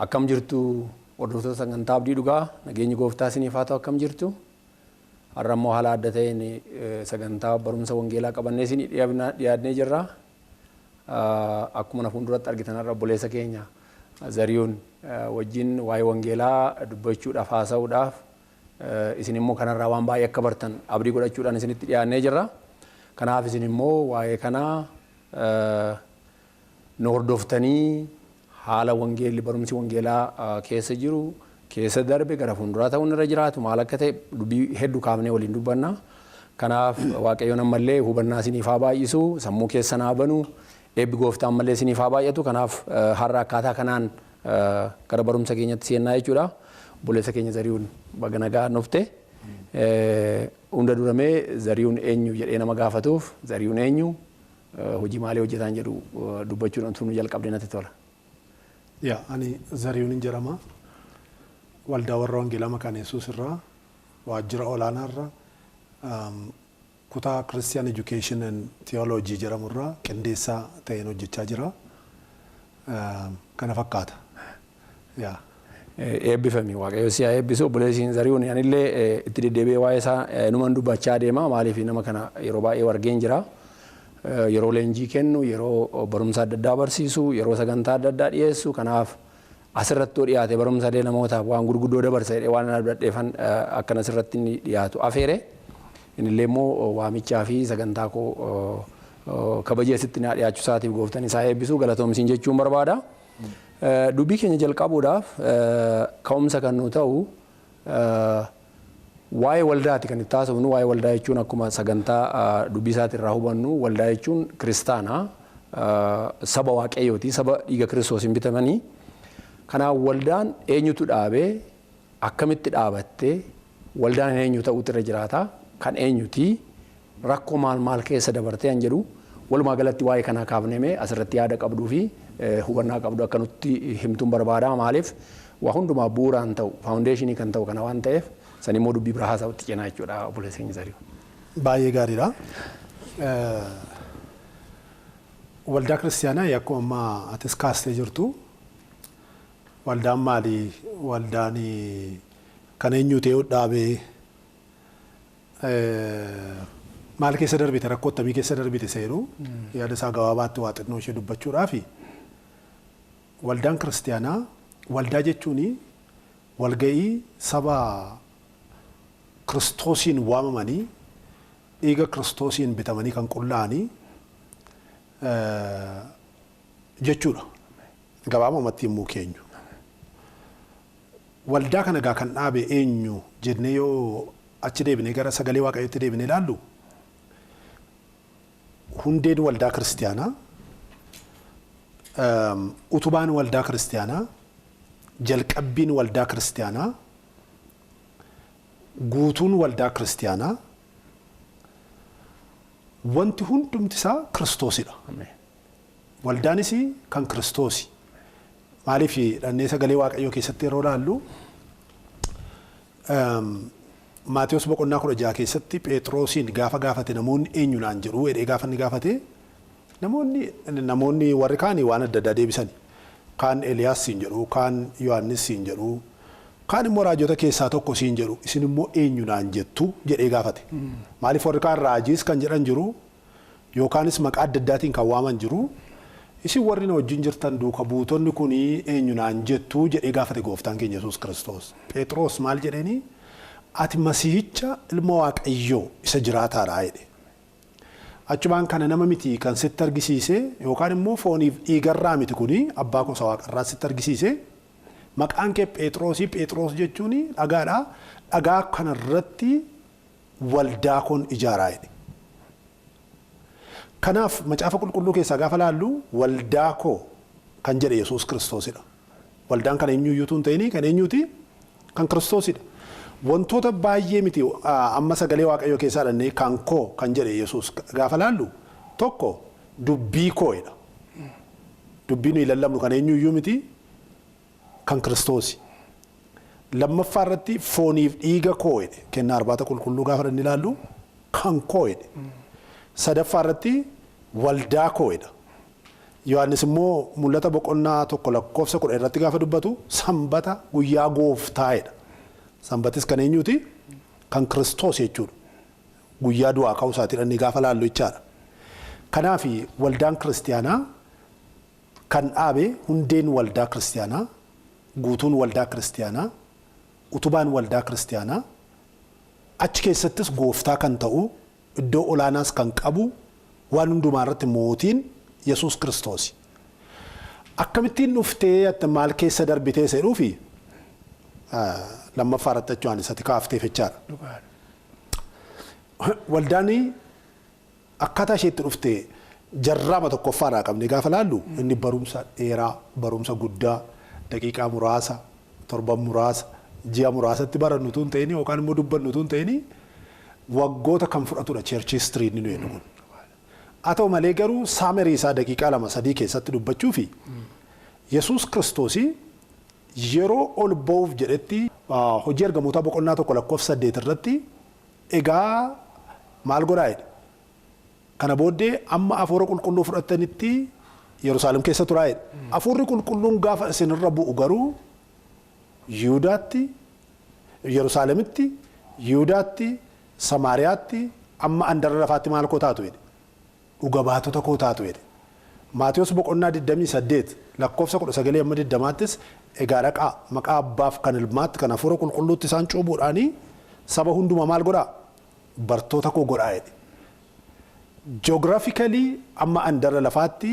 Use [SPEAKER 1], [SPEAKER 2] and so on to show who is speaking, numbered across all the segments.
[SPEAKER 1] Akkam jirtu hordoftoota sagantaa abdii dhugaa nageenyi gooftaa isiniif haa ta'u akkam jirtu har'a immoo haala adda ta'een sagantaa barumsa wangeelaa qabannee isin dhiyaannee jirra. Akkuma na fuulduratti argitan har'a obboleessa keenya Zariyuun wajjin waa'ee wangeelaa dubbachuudhaaf haasa'uudhaaf isin immoo kanarraa waan baay'ee akka bartan abdii godhachuudhaan isinitti dhiyaannee jirra. Kanaaf isin immoo waa'ee kanaa nu hordoftanii haala wangeelli barumsi wangeelaa keessa jiru keessa darbe gara fuulduraa ta'uun irra jiraatu maal akka ta'e dubbii hedduu kaafnee waliin dubbanna. Kanaaf waaqayyoon ammallee hubannaa isiniif haa baay'isu sammuu keessan haa banu eebbi gooftaa ammallee isiniif haa baay'atu. Kanaaf har'a akkaataa kanaan gara barumsa keenyatti seennaa jechuudha. Obboleessa keenya Zariyuun baga nagaa dhufte. Hunda duramee Zariyuun eenyu jedhee nama gaafatuuf Zariyuun eenyu hojii maalii hojjetaan jedhu dubbachuudhaan tunu jalqabdee natti tola.
[SPEAKER 2] Ani Zariyuun jedhama. Waldaa warra wangeelaa Makaana Yesuus irraa waajjira olaanaa irraa kutaa Christian Education and Theology jedhamu irraa qindeessaa ta'een hojjechaa jira. Kana fakkaata.
[SPEAKER 1] Eebbifami waaqayyo si haa eebbisu. Obboleessiin Zariyuun anillee itti deddeebi'ee waa'ee isaa numan dubbachaa deema. Maaliif nama kana yeroo baay'ee wargeen jira. Yeroo leenjii kennu, yeroo barumsa adda addaa barsiisu, yeroo sagantaa adda addaa dhiyeessu. Kanaaf asirratti dhiyaate barumsa illee namootaaf waan gurguddoo dabarsa jedhee waan addeeffan akkana asirratti inni dhiyaatu afeere. Innillee immoo waamichaa fi sagantaa koo kabajee asitti na dhiyaachuu isaatiif gooftaan isaa eebbisu galatoomsiin jechuun barbaada. Dubbii keenya jalqabuudhaaf ka'umsa kan nu ta'u waa'ee waldaati kan itti haasofnu. Waa'ee waldaa jechuun akkuma sagantaa dubbii isaati irraa hubannu waldaa jechuun kiristaana saba waaqayyooti, saba dhiiga Kiristoosiin bitamanii. Kanaaf waldaan eenyutu dhaabee akkamitti dhaabattee waldaan eenyu ta'uutu irra jiraata, kan eenyuti, rakkoo maal keessa dabartee an jedhu walumaa galatti waa'ee kanaa kaafnee asirratti yaada qabduu fi hubannaa qabdu akka nutti himtuun barbaada. Maaliif waa hundumaa bu'uuraan ta'u faawundeeshinii kan ta'u kana waan ta'eef san immoo dubbii biraa haasa'utti ceenaa jechuudha obboleessa keenya Zariyuun.
[SPEAKER 2] Baay'ee gaariidha. Waldaa kiristaanaa akkuma amma atis kaastee jirtu waldaan maali? Waldaan kan eenyu ta'ee dhaabee maal keessa darbite, rakkoo akkamii keessa darbite seenu yaada isaa gabaabaatti waa xinnoo ishee dubbachuudhaafi. Waldaan kiristaanaa waldaa jechuun walga'ii saba Kiristoosiin waamamanii dhiiga Kiristoosiin bitamanii kan qullaa'anii jechuudha. Gabaabumatti yommuu keenyu. Waldaa kana gaa kan dhaabe eenyu jennee yoo achi deebinee gara sagalee waaqayyootti deebinee ilaallu hundeen waldaa kiristaanaa, utubaan waldaa kiristaanaa, jalqabbiin waldaa kiristaanaa, guutuun waldaa kiristaanaa, wanti hundumti isaa Kiristoosidha. Waldaanis kan Kiristoosi. Maaliif dhannee sagalee waaqayyoo keessatti yeroo ilaallu Maatiyos boqonnaa 16 keessatti Phexrosiin gaafa gaafate namoonni eenyu naan jedhu jedhee gaafa inni gaafate namoonni warri kaanii waan adda addaa deebisani. Kaan Eliyaas siin jedhu, kaan Yohaannis siin jedhu, kaan immoo raajota keessaa tokko siin jedhu, isin immoo eenyu naan jettu jedhee gaafate. Maaliif warri kaan raajiis kan jedhan jiru yookaanis maqaa adda addaatiin kan waaman jiru. Isin warri na wajjin jirtan duuka buutonni kun eenyu naan jettu jedhee gaafate gooftaan keenya Yesuus Kiristoos. Phexros maal jedheeni? Ati masiihicha ilma waaqayyoo isa jiraataadha jedhe. Achumaan kana nama miti kan sitti argisiise yookaan immoo fooniif dhiigarraa miti kuni abbaa gosa waaqarraa sitti argisiise. Maqaan kee Phexros jechuun dhagaadha. Dhagaa kanarratti waldaa kun ijaaraa jedhe. Kanaaf macaafa qulqulluu keessaa gaafa laallu waldaa koo kan jedhe Yesuus Kiristoosidha. Waldaan kan eenyuyyuu tun ta'ini kan eenyuuti? Kan Kiristoosidha. Wantoota baay'ee miti amma sagalee Waaqayyoo keessaa dhannee kan koo kan jedhe Yesuus gaafa laallu tokko dubbii koo'edha. Dubbii nuyi lallabnu kan eenyuyyuu miti kan Kiristoosi. Lammaffaa irratti fooniif dhiiga koo'edha. Kennaa arbaata qulqulluu gaafa dhanni laallu kan koo'edha. Sadaffaa irratti waldaa koo'edha. Yohaannis immoo mul'ata boqonnaa tokko lakkoofsa 10 irratti gaafa dubbatu sanbata guyyaa gooftaa'edha. Sanbatis kan eenyuuti? Kan Kiristoos jechuudha. Guyyaa du'aa ka'uu isaatiidhaan gaafa laallu jechaadha. Kanaaf waldaan kiristiyaanaa kan dhaabe hundeen waldaa kiristiyaanaa, guutuun waldaa kiristiyaanaa, utubaan waldaa kiristiyaanaa achi keessattis gooftaa kan ta'u, iddoo olaanaas kan qabu, waan hundumaa irratti mootiin Yesuus Kiristoos. Akkamittiin dhuftee maal keessa darbitee seedhuufi lammaffaa irratti jechuun isatti kaaftee fechaadha. Waldaanii akkaataa isheetti dhuftee jarraama tokkoffaadhaa qabne gaafa laallu inni barumsa dheeraa, barumsa guddaa, daqiiqaa muraasa, torban muraasa, ji'a muraasatti barannu tun ta'ini yookaan immoo dubbannu tun ta'ini waggoota kan fudhatudha church history inni nuyi kun. Haa ta'u malee garuu saamerii isaa daqiiqaa 2-3 keessatti dubbachuu fi Yesuus Kiristoosii yeroo ol ba'uuf jedhetti hojii ergamootaa boqonnaa 1 lakkoofsa 8 irratti egaa maal godhaa jedhe. Kana booddee amma hafuura qulqulluu fudhattanitti Yerusaalem keessa turaa jedhe. Hafuurri qulqulluun gaafa isinirra bu'u garuu Yihudaatti, Yerusaalemitti, Yihudaatti, Samaariyaatti amma andara lafaatti maal koo taatu jedhe. Dhuga baatota koo taatu jedhe. Maatiyos boqonnaa 28 lakkoofsa 19 amma 20ttis egaa dhaqaa maqaa abbaaf kan ilmaatti kan hafuura qulqulluutti isaan cuubuudhaanii saba hundumaa maal godhaa? Bartoota koo godhaa jedhe. Geographically amma andara lafaatti,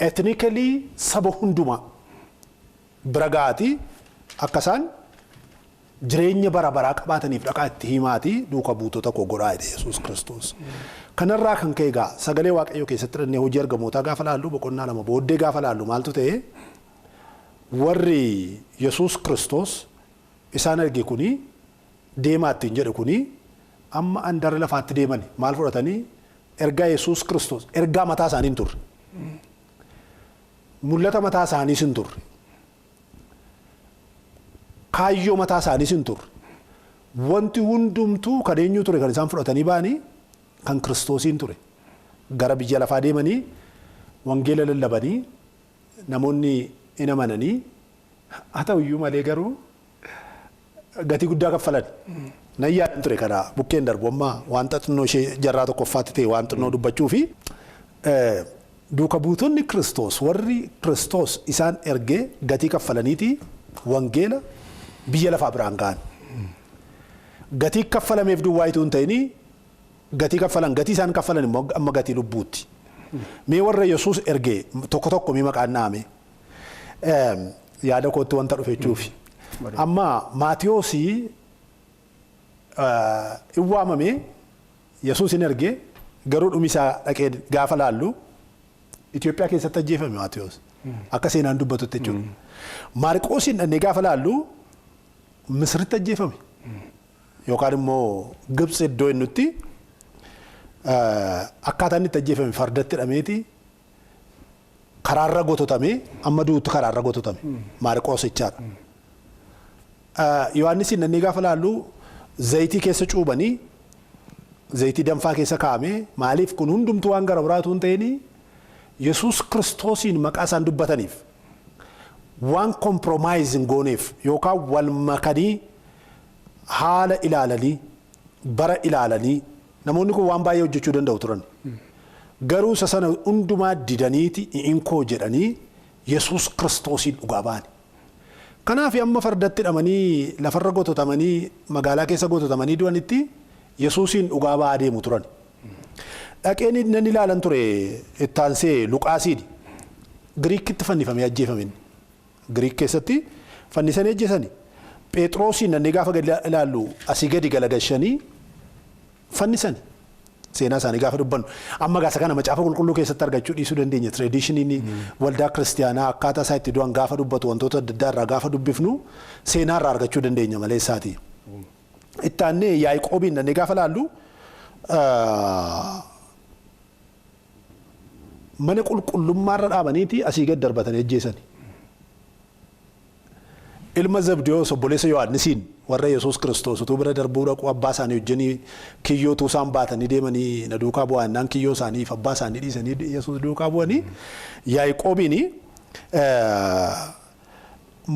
[SPEAKER 2] ethnically saba hundumaa bira ga'aati akka isaan jireenya bara baraa qabaataniif dhaqaa itti himaati duuka buutota koo godhaa jedhe Yesuus Kiristoos. Kanarraa kan ka'e egaa sagalee Waaqayyoo keessatti dhannee hojii ergamootaa gaafa laallu boqonnaa 2 booddee gaafa laallu maaltu ta'e warri Yesuus Kiristoos isaan arge kuni deemaa ittiin jedhe kuni amma andara lafaatti deemani maal fudhatanii ergaa Yesuus Kiristoos ergaa mataa isaanii hin turre. Mul'ata mataa isaanii hin turre. Kaayyoo mataa isaanii hin turre. Wanti hundumtuu kan eenyu ture kan isaan fudhatanii ba'anii kan Kiristoosiin ture. Gara biyya lafaa deemanii wangeela lallabanii namoonni hin amananii haa ta'uyyuu malee garuu gatii guddaa kaffalan. Nayyaan ture kana bukkeen darbu amma wanta xinnoo ishee jarraa tokkoffaatti ta'e waan xinnoo dubbachuu fi duuka buutonni Kiristoos warri Kiristoos isaan ergee gatii kaffalaniiti wangeela biyya lafaa biraan ga'an. Gatii kaffalameef duwwaa itoo hin ta'ini gatii kaffalan gatii isaan kaffalan immoo amma gatii lubbuutti. Mee warra Yesuus ergee tokko tokko mee maqaan naame yaada kootti wanta dhufe jechuufi. Amma Maatiyoosii in waamame Yesuus hin ergee garuu dhumisaa dhaqee gaafa laallu Itoophiyaa keessatti ajjeefame Maatiyoos akka seenaan dubbatutti jechuudha. Maarqoosiin dhannee gaafa laallu Misiritti ajjeefame yookaan immoo Gibxi iddoo innutti akkaataa inni itti ajjeefame fardatti hidhameeti karaarra gototamee amma duutti karaarra gototame Maarqoos jechaadha. Yohaannisiin dhannee gaafa laallu zayitii keessa cuubanii zayitii danfaa keessa kaa'amee maaliif kun hundumtuu waan gara biraatu hin ta'ini Yesuus Kiristoosiin maqaa isaan dubbataniif waan compromise hin gooneef yookaan wal makanii haala ilaalanii bara ilaalanii namoonni kun waan baay'ee hojjechuu danda'u turan. Garuu isa sana hundumaa didaniiti inkoo jedhanii Yesuus Kiristoosiin dhugaa ba'ani. Kanaaf amma fardatti hidhamanii lafarra gototamanii magaalaa keessa gototamanii du'anitti Yesuusiin dhugaa ba'aa deemu turan. Dhaqeen inni ilaalan ture ittaansee Luqaasiidha. Giriikitti fannifamee ajjeefame. Giriik keessatti fannisanii ajjeesani. Phexroosiin inni gaafa gadi ilaallu asii gadi galagalchanii fannisani. seenaa isaanii gaafa dubbannu amma gaasa kana macaafa qulqulluu keessatti argachuu dhiisuu dandeenya tradishiniin waldaa kiristiyaanaa akkaataa isaa itti du'an gaafa dubbatu wantoota adda addaa irraa gaafa dubbifnu seenaa irraa argachuu dandeenya malee isaati. Itti aanee Yaaqoobiin dhannee gaafa laallu mana qulqullummaarra dhaabaniiti asii gad darbatanii ajjeesani. Ilma Zabdiyoos obboleessa Yohaannisiin warra Yesuus Kiristoos utuu bira darbuu dhaqu abbaa isaanii wajjinii kiyyoo tuusaan baatanii deemanii na duukaa bu'annaan kiyyoo isaaniif abbaa isaanii dhiisanii Yesuus duukaa bu'anii Yaaqoobiin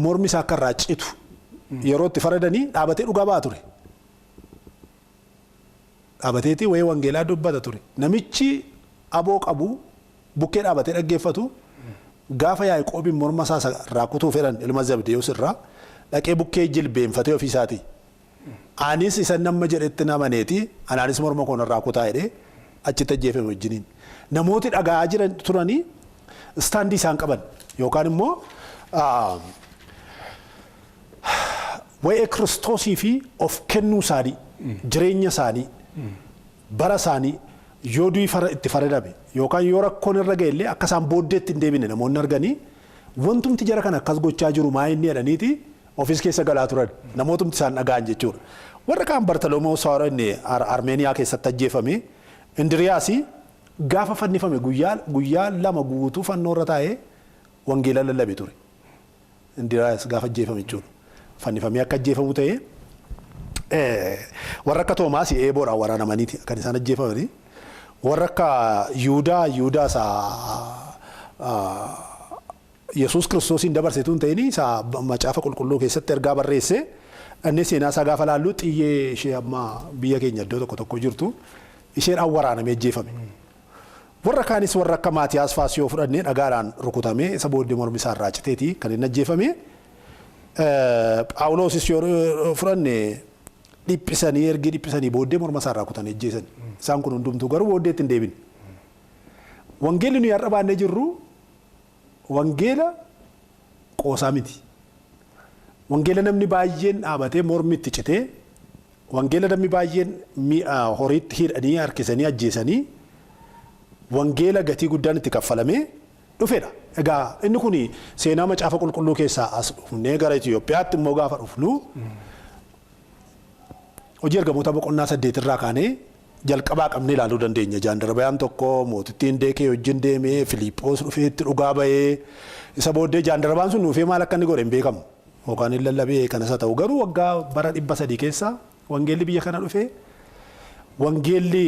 [SPEAKER 2] mormi isaa akka irraa citu yeroo itti faradanii dhaabatee dhugaa ba'a ture. Dhaabateeti wayii wangeelaa dubbata ture. Namichi aboo qabu bukkee dhaabatee dhaggeeffatu gaafa Yaaqoobiin morma isaa irraa kutuu fedhan ilma Zabdiyoos irraa dhaqee bukkee jilbeenfatee ofiisaatii. Anis isa nama jedhetti namaneeti anaanis morma koon irraa kutaa jedhee achitti ajjeefame wajjiniin. Namooti dhaga'aa jiran turanii istaandii isaan qaban yookaan immoo wayii Kiristoosii fi of kennuu isaanii jireenya isaanii bara isaanii yoo du'i itti faradame yookaan yoo rakkoon irra ga'ellee akka isaan booddeetti hin deebine namoonni arganii wantumti jara kana akkas gochaa jiru maa inni jedhaniiti ofiis keessa galaa turan namootumti isaan dhaga'an jechuudha. Warra kaan Bartolomewoos inni Armeeniyaa keessatti ajjeefame Indiriyaas gaafa fannifame guyyaa lama guutuu fannoo irra taa'ee wangeela lallabe ture. Indiriyaas gaafa ajjeefame jechuudha. Fannifamee akka ajjeefamu ta'ee warra akka Toomaas eeboodhaan waraanamaniiti kan isaan ajjeefamanii. Warra akka Yihudaa Yesuus Kiristoosiin dabarsetu hin ta'in isaa macaafa qulqulluu keessatti ergaa barreesse inni seenaa isaa gaafa laallu xiyyee ishee amma biyya keenya iddoo tokko jirtu isheen waraanamee ajjeefame. Warra kaanis warra akka Maatiyaas Faas yoo fudhannee dhagaadhaan rukutamee isa booddee mormi isaa irraa citeeti kan inni ajjeefame. Phaawulosis yoo fudhannee dhiphisanii booddee morma isaa irraa kutanii ajjeesan. Isaan kun hundumtuu garuu booddeetti hin deebine. Wangeelli nuyi har'a baannee jirru wangeela qoosaa miti. Wangeela namni baay'een dhaabatee mormitti citee wangeela namni baay'een horiitti hidhanii harkisanii ajjeesanii wangeela gatii guddaan itti kaffalamee dhufedha. Egaa inni kun seenaa macaafa qulqulluu keessaa as dhufnee gara Itoophiyaatti immoo gaafa dhufnu hojii ergamoota boqonnaa 8 irraa kaanee jalqabaa qabnee ilaaluu dandeenya. Jaandarbayaan tokko mootittiin deekee wajjin deemee Filiiphoos dhufee itti dhugaa bahee isa booddee jaandarbaan sun dhufee maal akka inni godhe hin beekamu. Yookaan hin lallabee kanas haa ta'u garuu waggaa bara 300 keessa wangeelli biyya kana dhufee wangeelli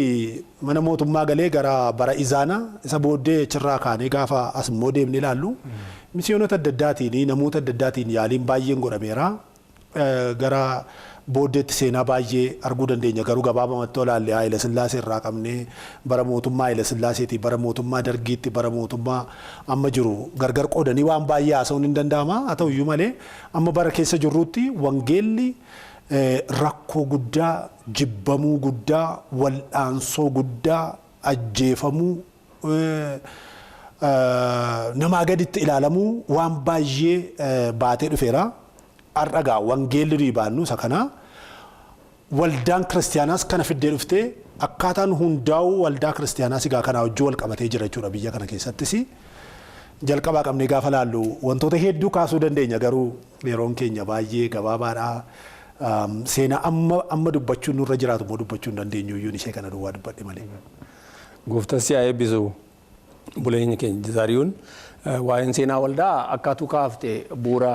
[SPEAKER 2] mana mootummaa galee gara bara Izaanaa isa booddee achirraa kaanee gaafa as immoo deemnee ilaallu misiyoonota adda addaatiin namoota adda addaatiin yaaliin baay'een godhameera. Gara booddeetti seenaa baay'ee arguu dandeenya garuu gabaabamatti olaallee Haayile Sillaasee irraa qabnee bara mootummaa Haayile Sillaaseetii bara mootummaa Dargiitti bara mootummaa amma jiru gargar qoodanii waan baay'ee haasa'uun hin danda'ama. Haa ta'uyyuu malee amma bara keessa jirruutti wangeelli rakkoo guddaa jibbamuu guddaa wal'aansoo guddaa ajjeefamuu namaa gaditti ilaalamuu waan baay'ee baatee dhufeera. Har'agaa wangeelli ribaannu isa kana waldaan kiristiyaanaas kana fiddee dhuftee akkaataan hundaa'uu waldaa kiristiyaanaas egaa kana wajjin wal qabatee jira jechuudha biyya kana keessattis. Jalqabaa qabnee gaafa laallu wantoota hedduu kaasuu dandeenya garuu yeroon keenya baay'ee gabaabaadha. Seenaa amma dubbachuun nurra jiraatu immoo dubbachuu hin dandeenyu iyyuu ishee kana duwwaa dubbadhe malee.
[SPEAKER 1] Gooftaan si haa eebbisu buleenya keenya Zaariyuun. Waa'een seenaa waldaa akkaatuu kaaftee bu'uura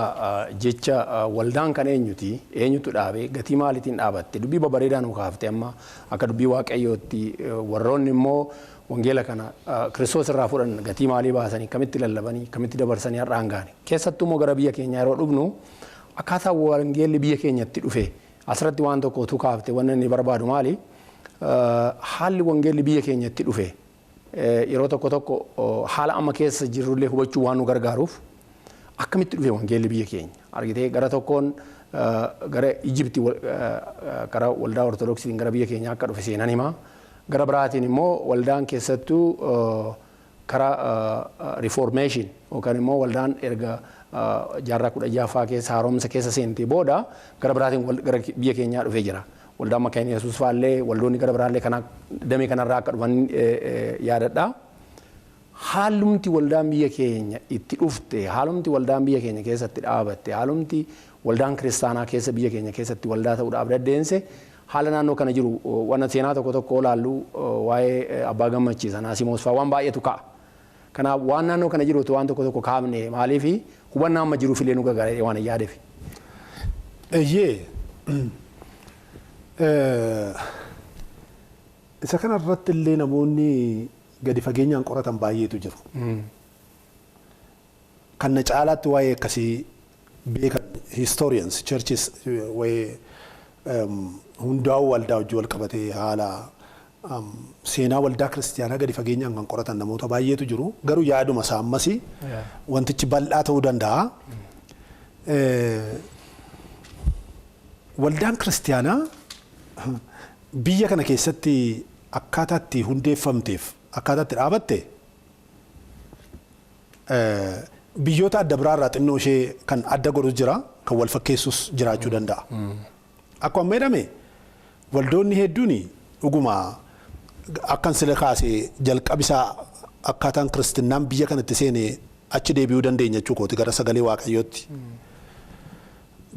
[SPEAKER 1] jecha waldaan kan eenyutu dhaabee gatii maaliitiin dhaabatte dubbii babareedaa nu kaaftee amma akka dubbii waaqayyootti warroonni immoo wangeela kana Kiristoos irraa fudhan gatii maalii baasanii kamitti lallabanii kamitti dabarsanii har'a hangaane keessattuu immoo gara biyya keenyaa yeroo dhufnu akkaataa wangeelli biyya keenyatti dhufe asirratti waan tokkotu kaaftee waan inni barbaadu maali haalli wangeelli biyya keenyatti dhufe. Yeroo tokko haala amma keessa jirrullee hubachuu waan nu gargaaruuf akkamitti dhufe wangeelli biyya keenya argitee gara tokkoon gara Ijipti karaa waldaa Ortodoksiitiin gara biyya keenya akka dhufe seenan himaa gara biraatiin immoo waldaan keessattuu karaa reformation yookaan immoo waldaan erga jaarraa 16ffaa keessa haaromsa keessa seentee booda gara biraatiin gara biyya keenyaa dhufee jira. waldaan Makaayina Yesuus faallee waldoonni gara biraallee kana damee kanarraa akka dhufan yaadadha. Haalumti waldaan biyya keenya itti dhufte, haalumti waldaan biyya keenya keessatti dhaabatte, haalumti waldaan kiristaanaa keessa biyya keenya keessatti waldaa ta'uudhaaf daddeense haala naannoo kana jiru waan seenaa tokko ilaallu waa'ee abbaa gammachiisa Naasimoos fa'aa waan baay'eetu ka'a. Kanaaf waan naannoo kana jiru waan tokko kaafne maaliif hubannaa amma jiruuf illee nu gargaara waan yaadeef.
[SPEAKER 2] Isa kana irratti illee namoonni gadi fageenyaan qoratan baay'eetu jiru. Kan na caalaatti waa'ee akkasii beekan historians churches waa'ee hundaa'uu waldaa wajjin wal qabatee haala seenaa waldaa kiristiyaanaa gadi fageenyaan kan qoratan namoota baay'eetu jiru. Garuu yaaduma isaa ammas wantichi bal'aa ta'uu danda'a. Waldaan kiristiyaanaa biyya kana keessatti akkaataa itti hundeeffamteef akkaataa itti dhaabatte biyyoota adda biraarraa xinnoo ishee kan adda godhus jira, kan wal fakkeessus jiraachuu danda'a. Akkuma jedhame waldoonni hedduun dhuguma akkan sila kaasee jalqabisaa akkaataan kiristinnaan biyya kanatti seenee achi deebi'uu dandeenya jechuu kooti gara sagalee waaqayyootti.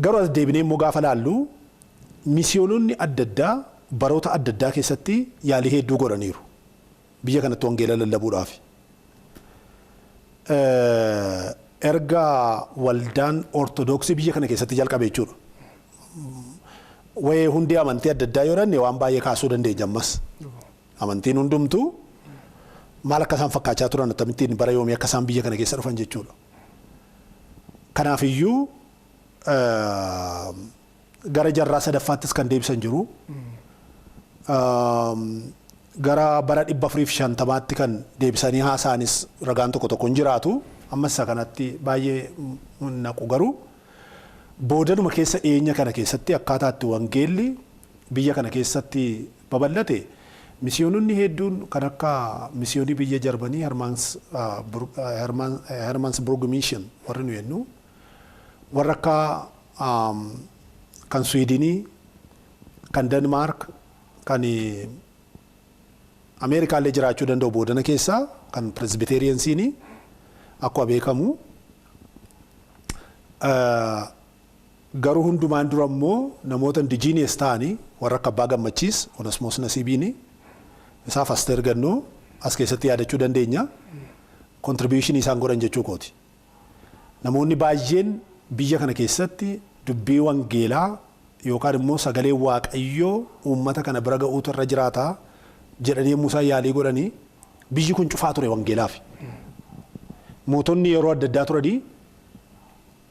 [SPEAKER 2] Garuu as deebinee immoo gaafa laallu misiyoononni adda addaa baroota adda addaa keessatti yaalii hedduu godhaniiru biyya kanatti wangeela lallabuudhaaf. Erga waldaan ortodoksii biyya kana keessatti jalqabe jechuudha. Wayee hundee amantii adda addaa yoo dhanne waan baay'ee kaasuu dandeenya ammas. Amantiin hundumtuu maal akka isaan fakkaachaa turan akkamittiin bara yoomii akka isaan biyya kana keessa dhufan jechuudha. Kanaafiyyuu gara jarraa sadaffaattis kan deebisan jiru. Gara bara 450tti kan deebisanii haasa'anis ragaan tokko hin jiraatu. Ammas isa kanatti baay'ee naqu garuu boodanuma keessa dhiyeenya kana keessatti akkaataa itti wangeelli biyya kana keessatti babal'ate misiyoononni hedduun kan akka misiyoonii biyya Jarmanii Hermansburg Mission warri nu jennu warra akka kan Swiidinii, kan Denmaark, kan Ameerikaallee jiraachuu danda'u boodana keessaa kan Presbyteriansiini akkuma beekamu. Garuu hundumaan dura immoo namoota indigenous ta'anii warra akka abbaa gammachiis Onesmoos Nasiibiini isaaf as ergannoo as keessatti yaadachuu dandeenya. Contribution isaan godhan jechuu kooti. Namoonni baay'een biyya kana keessatti dubbii wangeelaa yookaan immoo sagalee waaqayyoo uummata kana bira ga'uutu irra jiraata jedhanii Musaa yaalii godhanii biyyi kun cufaa ture wangeelaaf. Mootonni yeroo adda addaa turanii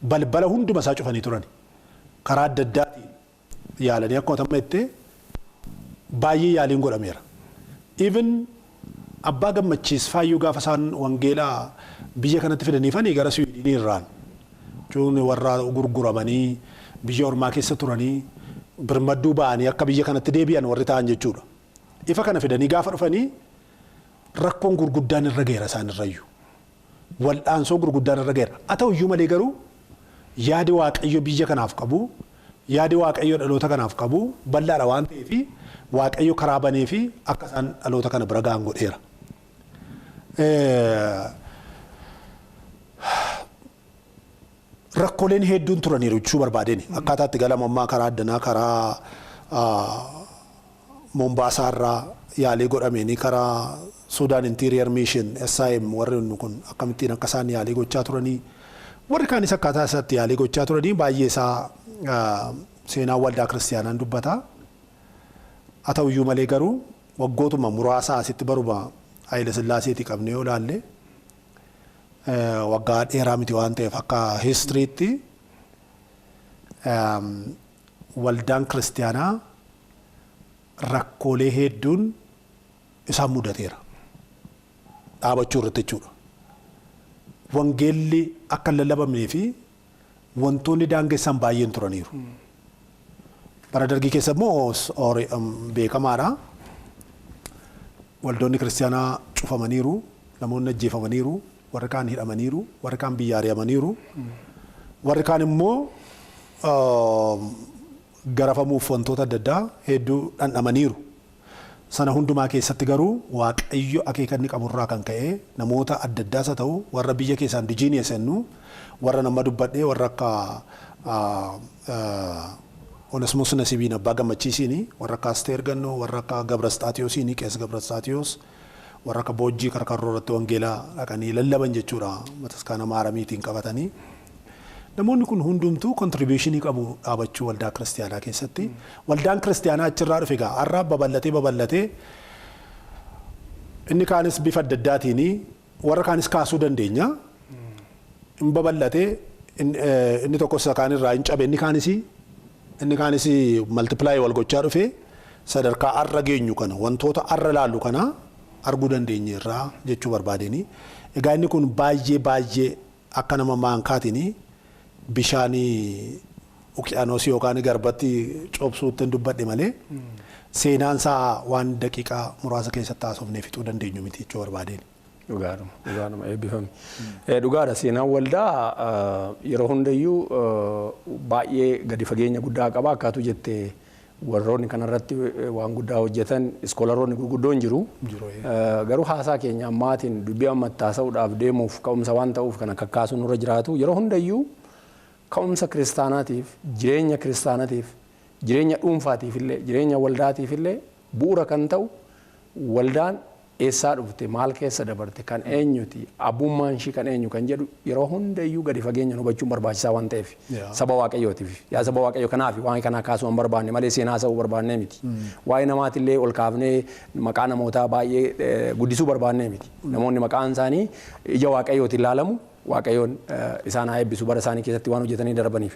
[SPEAKER 2] balbala hunduma isaa cufanii turan. Karaa adda addaatiin yaalanii akkuma tamma jettee baay'ee yaaliin godhameera. Even abbaa gammachiis faayyuu gaafa isaan wangeelaa biyya kanatti fidaniifanii gara Swiidinii irraan cuunni warra gurguramanii biyya ormaa keessa turanii birmadduu ba'anii akka biyya kanatti deebi'an warri ta'an jechuudha. Ifa kana fidanii gaafa dhufanii rakkoon gurguddaan irra geera isaan irrayyuu. Waldhaansoo gurguddaan irra geera. Haa ta'u iyyuu malee garuu yaadi waaqayyo biyya kanaaf qabu, yaadi waaqayyo dhaloota kanaaf qabu bal'aadha waan ta'eef waaqayyo karaa banee fi akka isaan dhaloota kana bira ga'an godheera. Rakkooleen hedduun turaniiru jechuu barbaadeen akkaataa itti galamammaa karaa addanaa karaa Mombaasaa irraa yaalii godhameenii karaa Sudan Interior Mission SIM warri kun akkamittiin akka isaan yaalii gochaa turanii warri kaanis akkaataa isaatti yaalii gochaa turanii baay'ee isaa seenaa waldaa kiristiyaanaan dubbata. Haa ta'u iyyuu malee garuu waggootuma muraasaa asitti baruma Haayile Sillaaseetii qabnee yoo ilaalle waggaa dheeraa miti waan ta'eef akka histiriitti waldaan kiristiyaanaa rakkoolee hedduun isaan mudateera dhaabachuu irratti jechuudha. Wangeelli akka hin lallabamnee fi wantoonni daangessan baay'een turaniiru. Bara dargii keessa immoo beekamaadha. Waldoonni kiristiyaanaa cufamaniiru, namoonni ajjeefamaniiru, warri kaan hidhamaniiru, warri kaan biyya ari'amaniiru, warri kaan immoo garafamuuf wantoota adda addaa hedduu dhandhamaniiru. Sana hundumaa keessatti garuu Waaqayyo akeeka inni qaburraa kan ka'e namoota adda addaas haa ta'u warra biyya keessaa indijiiniyes jennu warra nama dubbadhee warra akka Onesimoos Nasibiin Abbaa Gammachiisiin warra akka Asteer Gannoo warra akka Gabrastaatiyoosiin Qees Gabrastaatiyoos warra akka Boojjii Karkarroo irratti wangeelaa dhaqanii lallaban jechuudha Mataskaana Maaramiitiin qabatanii. Namoonni kun hundumtuu kontribiishinii qabu dhaabachuu waldaa kiristaanaa keessatti. Waldaan kiristaanaa achirraa dhufe egaa har'a babal'atee inni kaanis bifa adda addaatiin warra kaanis kaasuu dandeenya. Inni babal'atee inni tokko isa kaanirraa hin cabe inni kaanis maltiplaayii wal gochaa dhufe sadarkaa har'a geenyu kana wantoota har'a laallu kana arguu dandeenyeerraa jechuu barbaadeni. Egaa inni kun baay'ee akka nama maankaatiin bishaanii uqiyaanosii yookaan garbatti coobsuutti hin dubbadhe malee seenaan isaa waan daqiiqaa muraasa keessatti haasofnee fixuu dandeenyu miti jechuu barbaadeen.
[SPEAKER 1] Dhugaadhuma eebbifame. Dhugaadha seenaan waldaa yeroo hundayyuu baay'ee gadi fageenya guddaa qaba akkaatu jettee warroonni kanarratti waan guddaa hojjetan iskoolaroonni gurguddoon jiru. Garuu haasaa keenya ammaatiin dubbii ammatti haasa'uudhaaf deemuuf ka'umsa waan ta'uuf kan akka kaasuun nurra jiraatu yeroo hundayyuu ka'umsa kiristaanaatiif jireenya kiristaanaatiif jireenya dhuunfaatiif illee jireenya waldaatiif illee bu'uura kan ta'u waldaan eessaa dhufte maal keessa dabarte kan eenyuti abbummaan ishii kan eenyu kan jedhu yeroo hundayyuu gadi fageenya hubachuun barbaachisaa waan ta'eef saba waaqayyootiif yaa saba waaqayyoo kanaaf waa'ee kanaa kaasuu hin barbaanne malee seenaa haasa'uu barbaannee miti waa'ee namaatillee ol kaafnee maqaa namootaa baay'ee guddisuu barbaannee miti namoonni maqaan isaanii ija waaqayyootiin ilaalamu waaqayyoon isaan haa eebbisu bara isaanii keessatti waan hojjetanii darbaniif.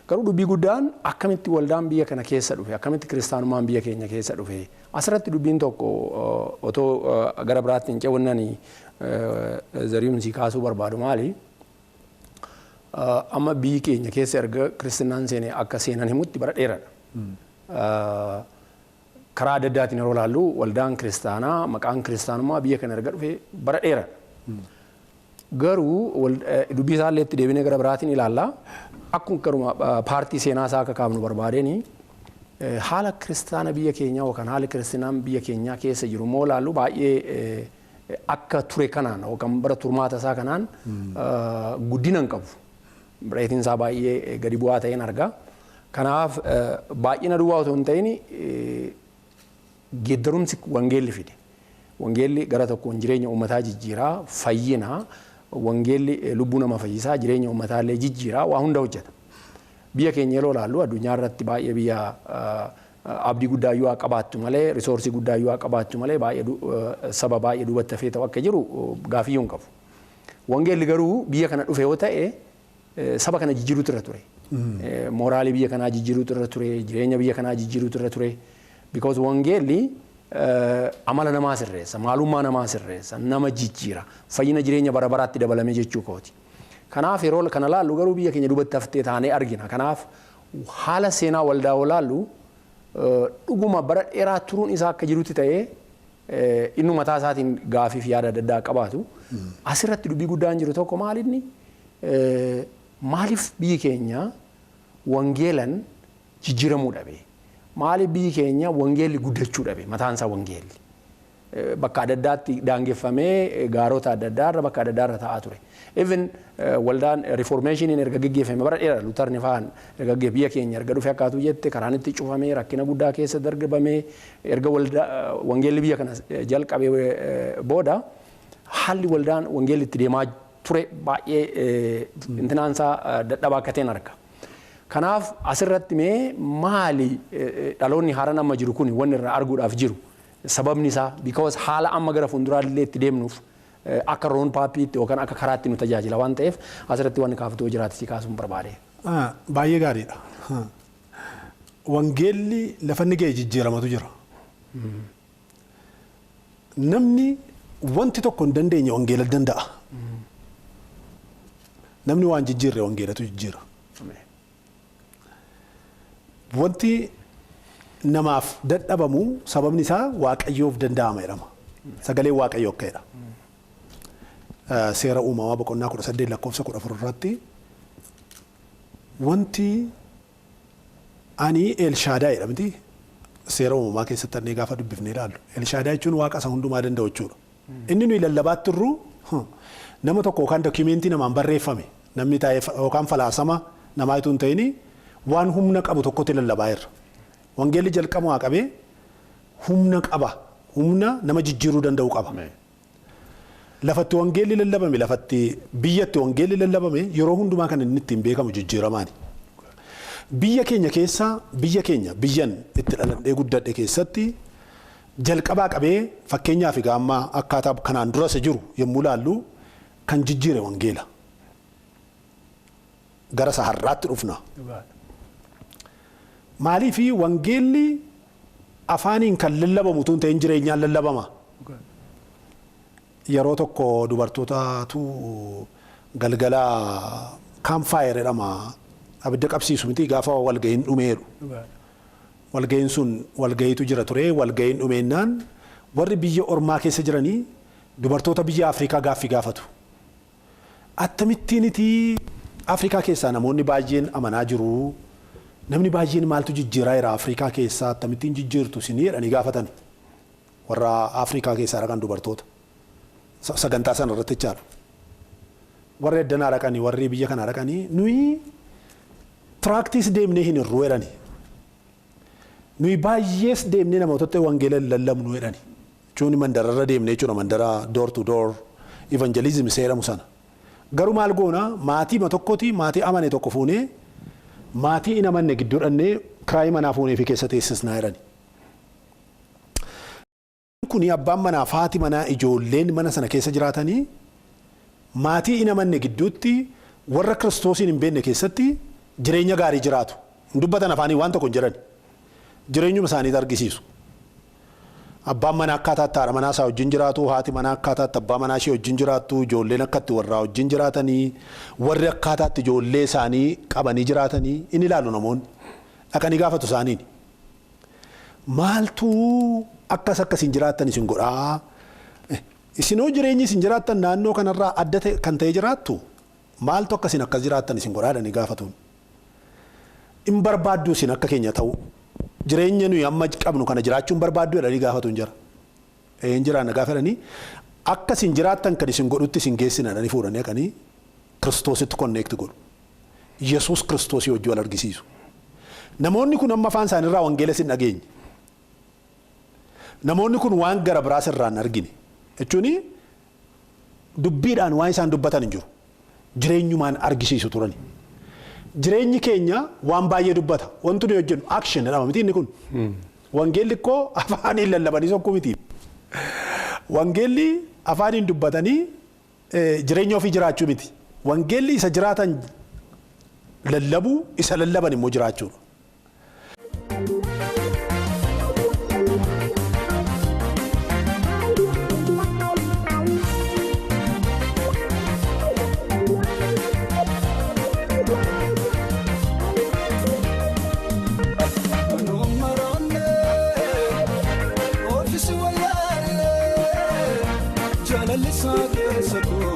[SPEAKER 1] Garuu dubbii guddaan akkamitti waldaan biyya kana keessa dhufe akkamitti kiristaanummaan biyya keenya keessa dhufe asirratti dubbiin tokko otoo gara biraatti hin ce'unnanii zari'uunsii kaasuu barbaadu maali amma biyyi keenya keessa erga kiristinaan seenee akka seenan himutti bara dheeradha. Karaa adda addaatiin yeroo ilaallu waldaan kiristaanaa maqaan kiristaanummaa biyya kana erga dhufe bara dheeradha. Garuu dubbii isaallee itti deebinee gara biraatiin ilaalla. Akkuma karuma paartii seenaa isaa akka kaafnu barbaadeni haala kiristaana biyya keenyaa yookaan haala kiristaanaan biyya keenyaa keessa jiru moo ilaallu baay'ee akka ture kanaan yookaan bara turmaata isaa kanaan guddina hin qabu. Reetiin isaa baay'ee gadi bu'aa ta'een arga. Kanaaf baay'ina duwwaa otoo hin ta'in geeddarumsi wangeelli fide. Wangeelli gara tokkoon jireenya uummataa jijjiiraa fayyina. Wangeelli lubbuu nama fayyisaa jireenya uummataallee jijjiiraa waa hunda hojjeta. Biyya keenya yeroo ilaallu addunyaa irratti baay'ee biyya abdii guddaa yoo qabaattu malee risoorsii guddaa yoo qabaattu malee baay'ee saba baay'ee duubatti hafee ta'u akka jiru gaafiyyuu hin qabu. Wangeelli garuu biyya kana dhufe yoo ta'e saba kana jijjiiruutu irra ture. Mooraalii biyya kanaa jijjiiruutu irra ture jireenya biyya kanaa jijjiiruutu irra ture. Because wangeelli amala namaa sirreessa maalummaa namaa sirreessa nama jijjiira fayyina jireenya bara baraatti dabalame jechuu kooti. Kanaaf yeroo kana laallu garuu biyya keenya duubatti haftee taanee argina. Kanaaf haala seenaa waldaa olaallu dhuguma bara dheeraa turuun isaa akka jirutti ta'ee inni mataa isaatiin gaafiif yaada adda addaa qabaatu asirratti dubbii guddaan jiru tokko maalinni maaliif biyyi keenya wangeelan jijjiiramuu dhabe. Maaliif biyyi keenya wangeelli guddachuu dhabe mataan isaa wangeelli bakka adda addaatti daangeffamee gaarota adda addaarra bakka adda addaarra ta'aa ture. Even waldaan reformeeshiniin erga geggeeffame bara dheeraa Luutarni fa'aan erga biyya keenya erga dhufe akkaatu jette karaan itti cufamee rakkina guddaa keessa darbamee erga wangeelli biyya kana jalqabee booda haalli waldaan wangeelli itti deemaa ture baay'ee intinaansaa dadhabaa akka ta'een arga. Kanaaf asirratti mee maali dhaloonni haaraan amma jiru kun wanni irraa arguudhaaf jiru sababni isaa because haala amma gara fuulduraallee itti deemnuuf akka roon paappiitti yookaan akka karaatti nu tajaajila waan ta'eef asirratti wanni kaafatoo jiraatisi kaasuun barbaade.
[SPEAKER 2] Baay'ee gaariidha. Wangeelli lafa inni ga'e jijjiiramatu jira. Namni wanti tokko hin dandeenye wangeela danda'a. Namni waan jijjiirre wangeelatu jijjiira. Wanti namaaf dadhabamu sababni isaa waaqayyoof danda'ama jedhama. Sagalee waaqayyoo akka jedha. Seera uumamaa boqonnaa 18 lakkoofsa 14 irratti wanti Ani Elshaadaay jedhamti seera uumamaa keessatti annee gaafa dubbifnee ilaallu. Elshaadaay jechuun waaqa isa hundumaa danda'u jechuudha. Inni nuyi lallabaatti turru nama tokko yookaan dookimentii namaan barreeffame namni taa'ee yookaan falaasama namaa itoo hin ta'in waan humna qabu tokkotti lallabaa jirra. Wangeelli jalqabumaa qabee humna qaba. Humna nama jijjiiruu danda'u qaba. Lafatti wangeelli lallabame lafatti biyyatti wangeelli lallabame yeroo hundumaa kan inni ittiin beekamu jijjiiramaani. Biyya keenya keessa biyyan itti dhaladhee guddadhe keessatti jalqabaa qabee fakkeenyaaf gaammaa akkaataa kanaan dura isa jiru yommuu laallu kan jijjiire wangeela. Gara isa har'aatti dhufna. Maaliif wangeelli afaaniin kan lallabamu tun ta'in jireenyaan lallabama. Yeroo tokko dubartootaatu galgala campfire jedhama abidda qabsiisu miti gaafa walga'iin dhumeeru. Walga'iin sun walga'iitu jira ture walga'iin dhumeennaan warri biyya ormaa keessa jiranii dubartoota biyya Afrikaa gaaffii gaafatu. Attamittiiniti Afrikaa keessaa namoonni baay'een amanaa jiru. Namni baay'een maaltu jijjiiraa jira Afrikaa keessaa attamittiin jijjiirtu sinii jedhanii gaafatan. Warra Afrikaa keessaa dhaqan dubartoota. Sagantaa sana irratti jechaadha. Warri eddanaa dhaqanii warri biyya kanaa dhaqanii nuyi practice deemnee hin irruu jedhani. Nuyi baay'ees deemnee namootatti wangeela lallabnu jedhani. Jechuun mandararra deemnee jechuudha mandara door to door evangelism seeramu sana. Garuu maal goona maatii tokkooti maatii amane tokko fuunee maatii hin amanne gidduu dhannee kiraayii manaa fuunee fi keessa teessisnaa jedhani. Kuni abbaan manaa haati manaa ijoolleen mana sana keessa jiraatanii maatii hin amanne gidduutti warra Kiristoosiin hin beekne keessatti jireenya gaarii jiraatu. Hin dubbatan afaanii waan tokko hin jedhan. Jireenyuma isaaniitti argisiisu. Abbaan manaa akkaataatti haadha manaa isaa wajjin jiraatu, haati manaa akkaataatti abbaa manaa ishee wajjin jiraattu, ijoolleen akkatti warraa wajjin jiraatanii, warri akkaataatti ijoollee isaanii qabanii jiraatanii inni ilaalu namoonni dhaqanii gaafatu isaaniin. Maaltu akkasiin jiraattan isin godhaa? Isinoo jireenyi isin jiraattan naannoo kanarraa adda kan ta'e jiraattu maaltu akkasiin akkas jiraattan isin godhaa jedhanii gaafatuun. In barbaaddu isin akka keenya ta'u jireenya nuyi amma qabnu kana jiraachuun barbaaddu jedhanii gaafatuun jira. Een jiraanna gaafa jedhanii akkasiin jiraattan kan isin godhutti isin geessina jedhanii fuudhanii dhaqanii Kiristoositti konneekti godhu. Yesuus Kiristoosii wajjin wal argisiisu. Namoonni kun amma afaan isaaniirraa wangeela isin dhageenye. Namoonni kun waan gara biraas irraa hin argine. Jechuun dubbiidhaan waan isaan dubbatan hin jiru. Jireenyumaan argisiisu turani. Jireenyi keenya waan baay'ee dubbata. Wanti nuyi hojjennu action jedhama miti inni kun. Wangeelli koo afaaniin lallabanii sokkuu miti. Wangeelli afaaniin dubbatanii jireenya ofii jiraachuu miti. Wangeelli isa jiraatan lallabuu isa lallaban immoo jiraachuudha.
[SPEAKER 3] Jalali sa ke sabu,